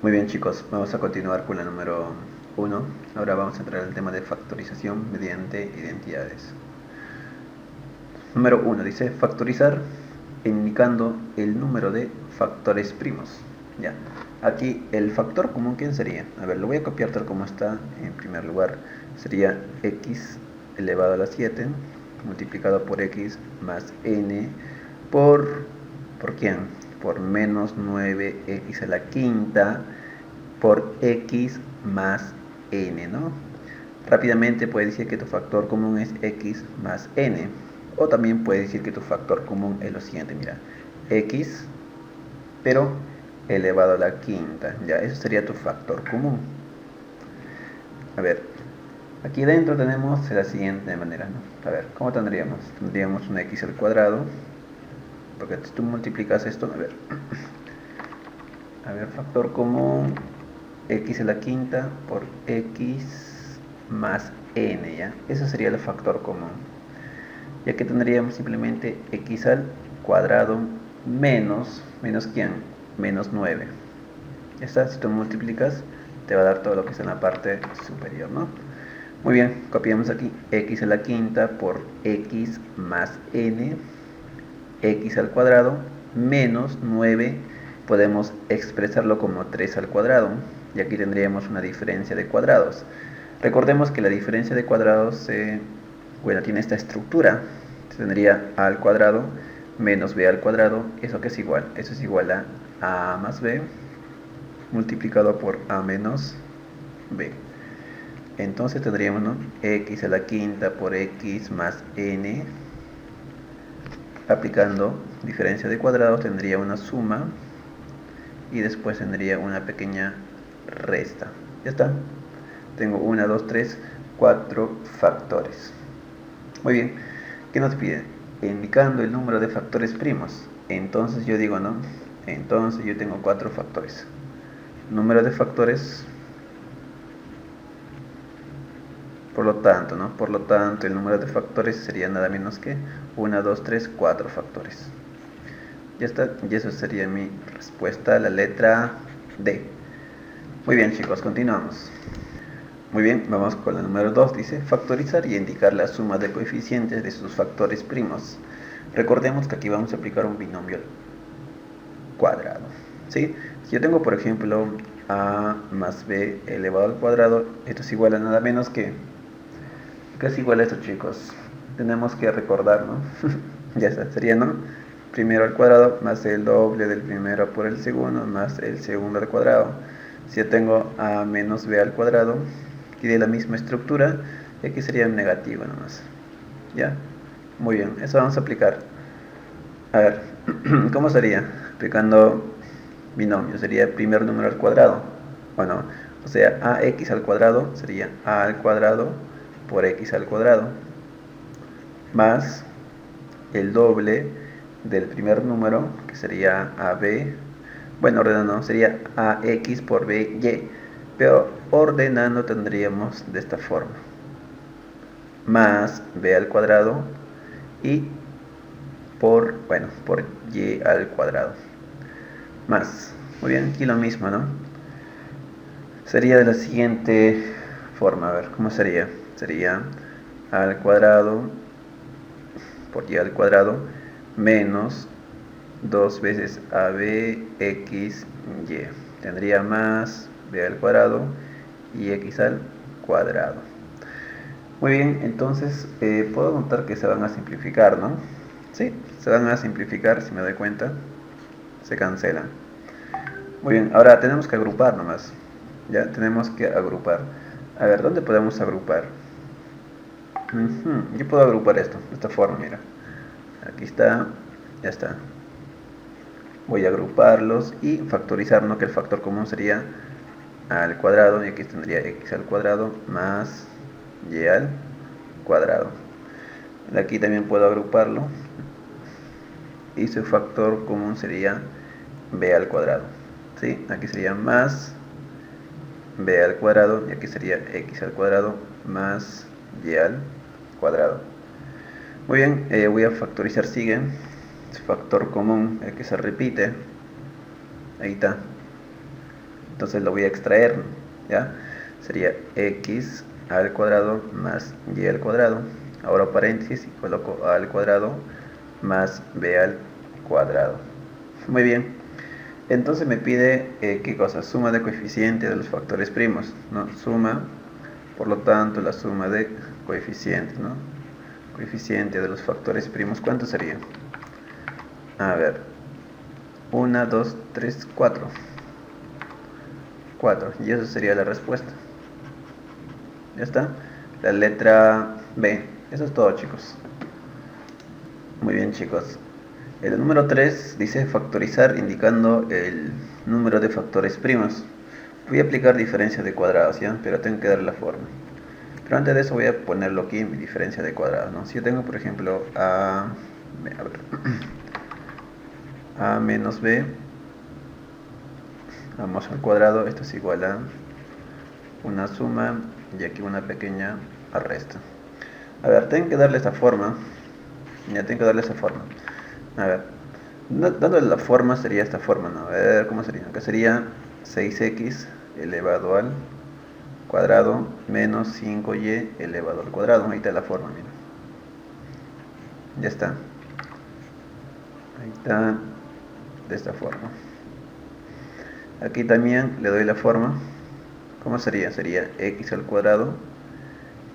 Muy bien chicos, vamos a continuar con la número 1. Ahora vamos a entrar al tema de factorización mediante identidades. Número 1 dice factorizar indicando el número de factores primos. Ya, aquí el factor común, ¿quién sería? A ver, lo voy a copiar tal como está. En primer lugar sería x elevado a la 7 multiplicado por x más n ¿por quién? Por menos 9x a la quinta por x más n, ¿no? Rápidamente puedes decir que tu factor común es x más n. O también puedes decir que tu factor común es lo siguiente, mira, x, pero elevado a la quinta. Ya, eso sería tu factor común. A ver, aquí dentro tenemos de la siguiente manera, ¿no? A ver, ¿cómo tendríamos? Tendríamos un x al cuadrado, porque si tú multiplicas esto, a ver, factor común, x a la quinta por x más n, ¿ya? Eso sería el factor común. Ya que tendríamos simplemente x al cuadrado menos ¿quién? Menos 9. Ya está, si tú multiplicas, te va a dar todo lo que está en la parte superior, ¿no? Muy bien, copiamos aquí x a la quinta por x más n, x al cuadrado menos 9, podemos expresarlo como 3 al cuadrado, y aquí tendríamos una diferencia de cuadrados. Recordemos que la diferencia de cuadrados tiene esta estructura. Tendría a al cuadrado menos b al cuadrado. ¿Eso qué es igual? Eso es igual a más b multiplicado por a menos b. Entonces tendríamos, ¿no?, x a la quinta por x más n. Aplicando diferencia de cuadrados tendría una suma y después tendría una pequeña resta. Ya está. Tengo 1, 2, 3, 4 factores. Muy bien. ¿Qué nos pide? Indicando el número de factores primos. Entonces yo digo, ¿no? Entonces yo tengo 4 factores. Número de factores. Por lo tanto, ¿no? Por lo tanto, el número de factores sería nada menos que 1, 2, 3, 4 factores. Ya está, y eso sería mi respuesta a la letra D. Muy bien chicos, continuamos. Muy bien, vamos con la número 2, dice factorizar y indicar la suma de coeficientes de sus factores primos. Recordemos que aquí vamos a aplicar un binomio cuadrado, ¿sí? Si yo tengo, por ejemplo, a más b elevado al cuadrado, esto es igual a nada menos que... ¿Qué es igual a esto, chicos? Tenemos que recordar, ¿no? Ya está, sería, ¿no?, primero al cuadrado más el doble del primero por el segundo más el segundo al cuadrado. Si yo tengo a menos b al cuadrado, tiene la misma estructura, y aquí sería negativo nomás. ¿Ya? Muy bien, eso vamos a aplicar. A ver, ¿cómo sería? Aplicando binomio, sería primer número al cuadrado. Bueno, o sea, ax al cuadrado sería a al cuadrado por x al cuadrado más el doble del primer número, que sería AB. Bueno, ordenando sería AX por BY, pero ordenando tendríamos de esta forma: más B al cuadrado y por Y al cuadrado. Más. Muy bien, aquí lo mismo, ¿no? Sería de la siguiente forma, a ver, ¿cómo sería? Sería A al cuadrado por Y al cuadrado menos 2 veces ABXY. Tendría más B al cuadrado y X al cuadrado. Muy bien, entonces puedo notar que se van a simplificar, ¿no? Sí, se van a simplificar, si me doy cuenta. Se cancelan. Muy bien, ahora tenemos que agrupar nomás. Ya, tenemos que agrupar. A ver, ¿dónde podemos agrupar? Yo puedo agrupar esto, de esta forma, mira. Aquí está, ya está. Voy a agruparlos y factorizar, ¿no? Que el factor común sería a al cuadrado, y aquí tendría x al cuadrado más y al cuadrado. Aquí también puedo agruparlo y su factor común sería b al cuadrado. ¿Sí? Aquí sería más b al cuadrado y aquí sería x al cuadrado más y al cuadrado. Muy bien, voy a factorizar, sigue su factor común, el que se repite. Ahí está. entonces lo voy a extraer, ¿ya? Sería x al cuadrado más y al cuadrado. Ahora paréntesis y coloco a al cuadrado más b al cuadrado. Muy bien. Entonces me pide, ¿qué cosa? Suma de coeficientes de los factores primos, ¿no? Suma, por lo tanto, la suma de coeficientes, ¿no? Coeficiente de los factores primos, ¿cuánto sería? A ver, 1, 2, 3, 4. 4, y eso sería la respuesta. Ya está. La letra B. Eso es todo, chicos. Muy bien, chicos. El número 3 dice factorizar indicando el número de factores primos. Voy a aplicar diferencia de cuadrados, ¿ya? Pero tengo que darle la forma. Pero antes de eso voy a ponerlo aquí en mi diferencia de cuadrados, ¿no? Si yo tengo, por ejemplo, a menos b, vamos al cuadrado, esto es igual a una suma y aquí una pequeña resta. A ver, tengo que darle esta forma. Ya tengo que darle esa forma. A ver, dándole la forma sería esta forma, ¿no? A ver, ¿cómo sería? Acá sería 6x elevado al cuadrado menos 5y elevado al cuadrado. Ahí está la forma, mira. Ya está. Ahí está, de esta forma. Aquí también le doy la forma. ¿Cómo sería? Sería x al cuadrado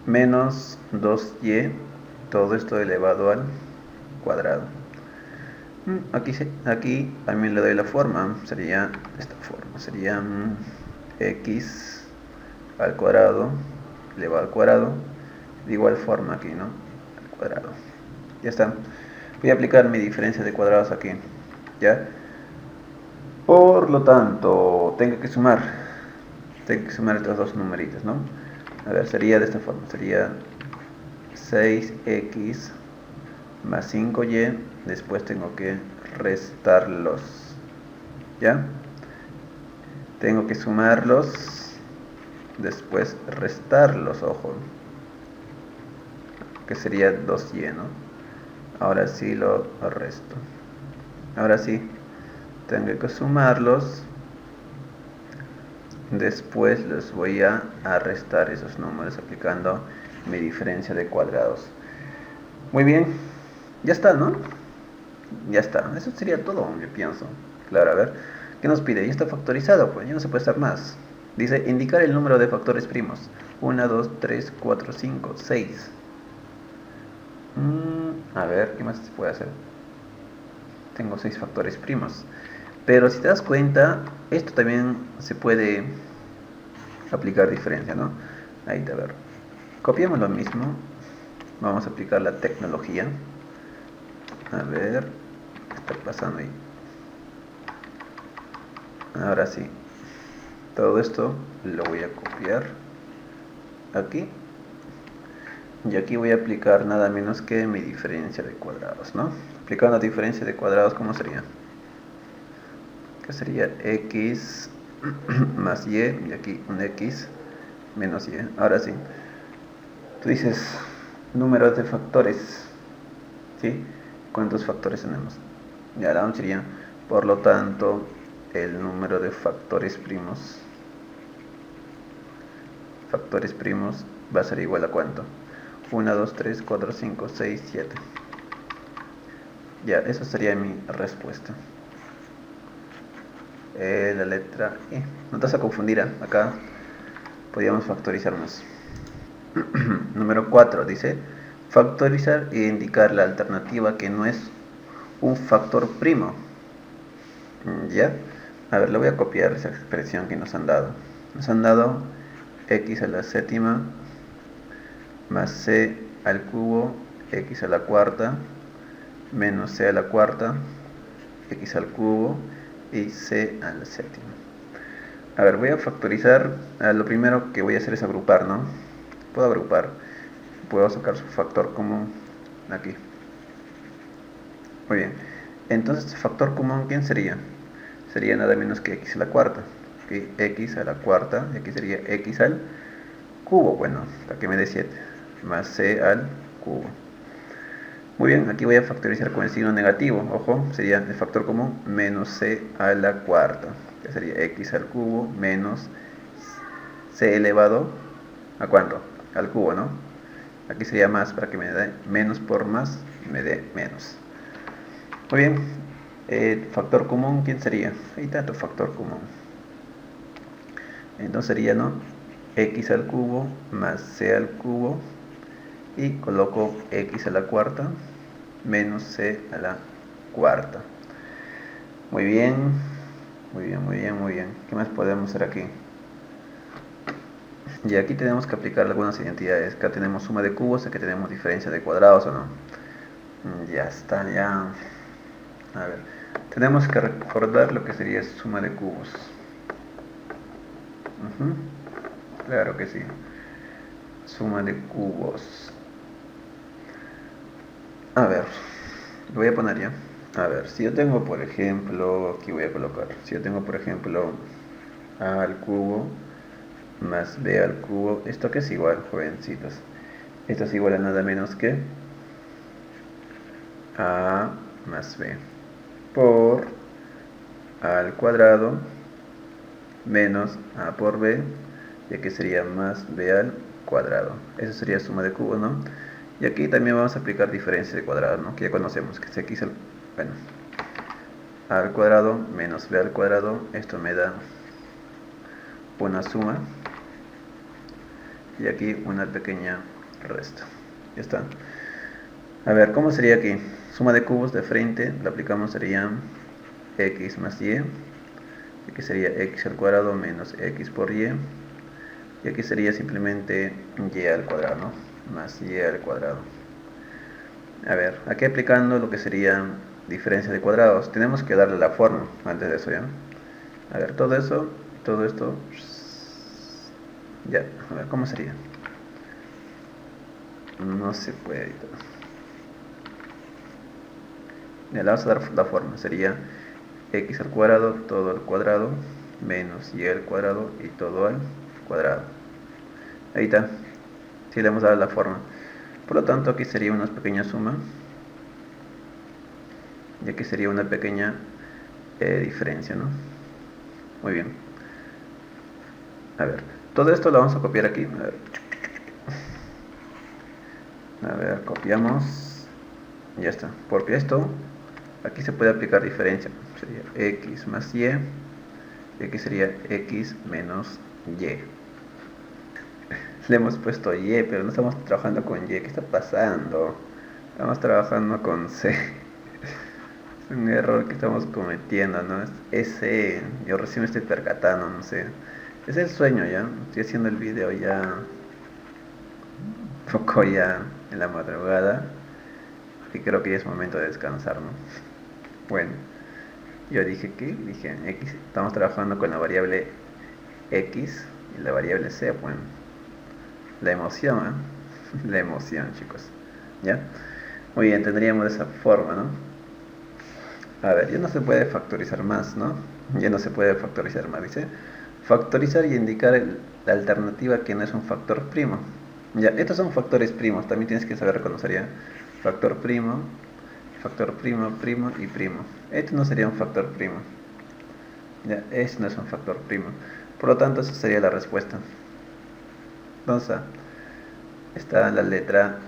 menos 2y, todo esto elevado al cuadrado. Aquí también le doy la forma, sería esta forma, sería x al cuadrado elevado al cuadrado, de igual forma aquí, ¿no? Al cuadrado. Ya está. Voy a aplicar mi diferencia de cuadrados aquí, ¿ya? Por lo tanto, tengo que sumar estos dos numeritos, ¿no? A ver, sería de esta forma, sería 6x más 5y, después tengo que restarlos, ¿ya? Tengo que sumarlos, después restarlos, ojo, que sería 2y, ¿no? Ahora sí lo resto. Ahora sí, tengo que sumarlos, después les voy a restar esos números aplicando mi diferencia de cuadrados. Muy bien, ya está, ¿no? Ya está, eso sería todo, yo pienso. Claro, a ver, ¿qué nos pide? Ya está factorizado, pues ya no se puede hacer más. Dice, indicar el número de factores primos. 1, 2, 3, 4, 5, 6. A ver, ¿qué más se puede hacer? Tengo 6 factores primos. Pero si te das cuenta, esto también se puede aplicar diferencia, ¿no? Ahí te, a ver. Copiamos lo mismo. Vamos a aplicar la tecnología. A ver, ¿qué está pasando ahí? Ahora sí. Todo esto lo voy a copiar aquí. Y aquí voy a aplicar nada menos que mi diferencia de cuadrados, ¿no? Aplicando la diferencia de cuadrados, ¿cómo sería? Que sería x más y aquí un x menos y. Ahora sí. Tú dices números de factores, ¿sí? ¿Cuántos factores tenemos? Y ahora sería, por lo tanto, el número de factores primos va a ser igual a ¿cuánto? 1, 2, 3, 4, 5, 6, 7. Ya, eso sería mi respuesta. La letra E. No te vas a confundir, ¿eh? Acá podríamos factorizar más. Número 4 dice factorizar e indicar la alternativa que no es un factor primo. ¿Ya? A ver, le voy a copiar esa expresión que nos han dado. Nos han dado x a la séptima más c al cubo, x a la cuarta, menos c a la cuarta, x al cubo y c a la séptima. A ver, voy a factorizar. Lo primero que voy a hacer es agrupar, ¿no? Puedo agrupar. Puedo sacar su factor común aquí. Muy bien. Entonces, factor común, ¿quién sería? Sería nada menos que x a la cuarta. ¿Okay? X a la cuarta, y aquí sería x al cubo, bueno, para que me dé 7, más c al cubo. Muy bien, aquí voy a factorizar con el signo negativo, ojo, sería el factor común menos c a la cuarta. que sería x al cubo menos c elevado a cuánto, al cubo, ¿no? Aquí sería más para que me dé menos por más y me dé menos. Muy bien, factor común, ¿quién sería? Ahí está tu factor común. Entonces sería, ¿no?, x al cubo más c al cubo, y coloco x a la cuarta menos c a la cuarta. Muy bien, muy bien, muy bien, muy bien. ¿Qué más podemos hacer aquí? Y aquí tenemos que aplicar algunas identidades. Acá tenemos suma de cubos, aquí tenemos diferencia de cuadrados, ¿o no? Ya está, ya. A ver, tenemos que recordar lo que sería suma de cubos. Claro que sí. Suma de cubos. A ver, lo voy a poner ya. A ver, si yo tengo, por ejemplo, aquí voy a colocar, si yo tengo, por ejemplo, a al cubo más b al cubo, ¿esto qué es igual, jovencitos? Esto es igual a nada menos que a más b por a al cuadrado menos a por b, ya que sería más b al cuadrado. Eso sería suma de cubos, ¿no? Y aquí también vamos a aplicar diferencia de cuadrado, ¿no?, que ya conocemos, que es x al, bueno, a al cuadrado menos b al cuadrado. Esto me da una suma y aquí una pequeña resta. Ya está. A ver, ¿cómo sería aquí? Suma de cubos de frente, la aplicamos, sería x más y. Aquí sería x al cuadrado menos x por y. Y aquí sería simplemente y al cuadrado, ¿no?, más y al cuadrado. A ver, aquí aplicando lo que sería diferencia de cuadrados, tenemos que darle la forma antes de eso, ¿ya? A ver, todo eso, todo esto, ya, a ver, ¿cómo sería? No se puede editar. Le vamos a dar la forma, sería x al cuadrado, todo al cuadrado, menos y al cuadrado y todo al cuadrado. Ahí está, sí le hemos dado la forma. Por lo tanto, aquí sería una pequeña suma, y aquí sería una pequeña diferencia, ¿no? Muy bien. A ver, todo esto lo vamos a copiar aquí. A ver, copiamos. Ya está. Porque esto, aquí se puede aplicar diferencia. Sería x más y. Y aquí sería x menos y. Le hemos puesto y, pero no estamos trabajando con y. ¿Qué está pasando? Estamos trabajando con c. Es un error que estamos cometiendo, ¿no? Es C. Yo recién me estoy percatando, no sé. Es el sueño ya. Estoy haciendo el video ya un poco ya en la madrugada. Y creo que ya es momento de descansar, ¿no? Bueno, yo dije que, dije x, estamos trabajando con la variable x y la variable c. Bueno, la emoción, ¿eh? La emoción, chicos. ¿Ya? Muy bien, tendríamos de esa forma, ¿no? A ver, ya no se puede factorizar más, ¿no? Ya no se puede factorizar más, dice. Factorizar y indicar la alternativa que no es un factor primo. Ya, estos son factores primos, también tienes que saber reconocer ya. Factor primo, primo y primo. Este no sería un factor primo. Ya, este no es un factor primo. Por lo tanto, esa sería la respuesta. Entonces, está la letra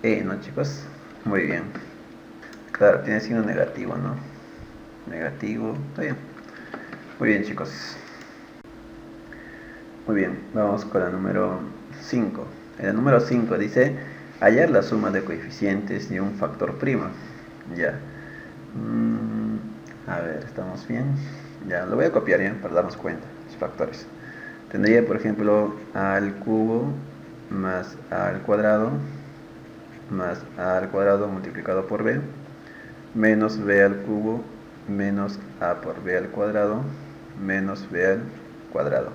E, ¿no, chicos? Muy bien. Claro, tiene signo negativo, ¿no? Negativo, está bien. Muy bien, chicos. Muy bien, vamos con la número 5. En el número 5 dice hallar la suma de coeficientes de un factor primo. Ya. A ver, ¿estamos bien? Ya, lo voy a copiar ya para darnos cuenta, los factores. Tendría, por ejemplo, a al cubo más a al cuadrado más a al cuadrado multiplicado por b menos b al cubo menos a por b al cuadrado menos b al cuadrado.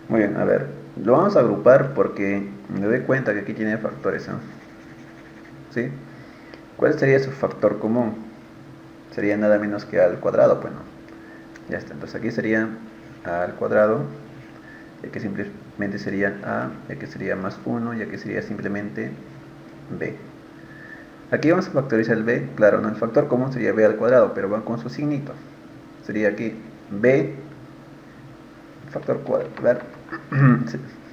Muy bien, a ver, lo vamos a agrupar porque me doy cuenta que aquí tiene factores, ¿no? ¿Sí? ¿Cuál sería su factor común? Sería nada menos que a al cuadrado, pues no. Ya está, entonces aquí sería a al cuadrado, y aquí simplemente sería a, y aquí sería más 1, y aquí sería simplemente b. Aquí vamos a factorizar el b, claro, ¿no? El factor común sería b al cuadrado, pero va con su signito. Sería aquí b factor cuadrado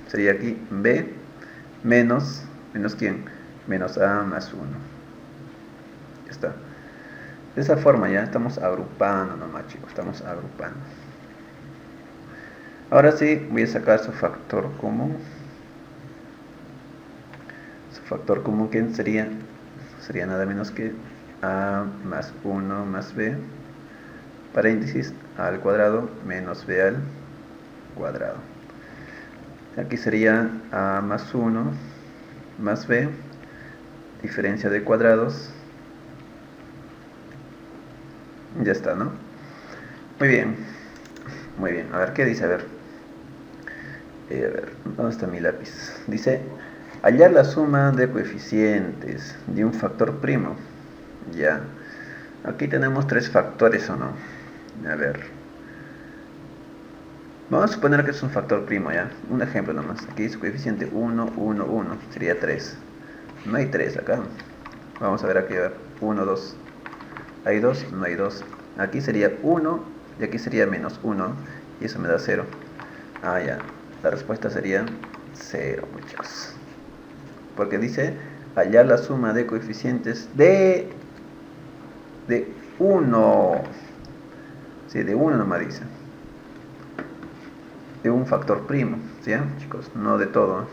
sería aquí b menos ¿quién? Menos a más 1. Ya está. De esa forma ya estamos agrupando nomás, chicos, estamos agrupando. Ahora sí voy a sacar su factor común. Su factor común, ¿quién sería? Sería nada menos que a más 1 más b, paréntesis, a al cuadrado menos b al cuadrado. Aquí sería a más 1 más b, diferencia de cuadrados. Ya está, ¿no? Muy bien. Muy bien. A ver, ¿qué dice? A ver, ¿dónde está mi lápiz? Dice, hallar la suma de coeficientes de un factor primo. Ya. Aquí tenemos 3 factores, ¿o no? A ver. Vamos a suponer que es un factor primo, ¿ya? Un ejemplo nomás. Aquí dice coeficiente 1, 1, 1. Sería 3. No hay 3 acá. Vamos a ver aquí, a ver. 1, 2. ¿Hay 2? No hay 2. Aquí sería 1 y aquí sería menos 1. Y eso me da 0. Ah, ya. La respuesta sería 0, muchachos. Porque dice hallar la suma de coeficientes de 1. Sí, de 1 nomás dice. De un factor primo, ¿sí? Chicos, no de todo.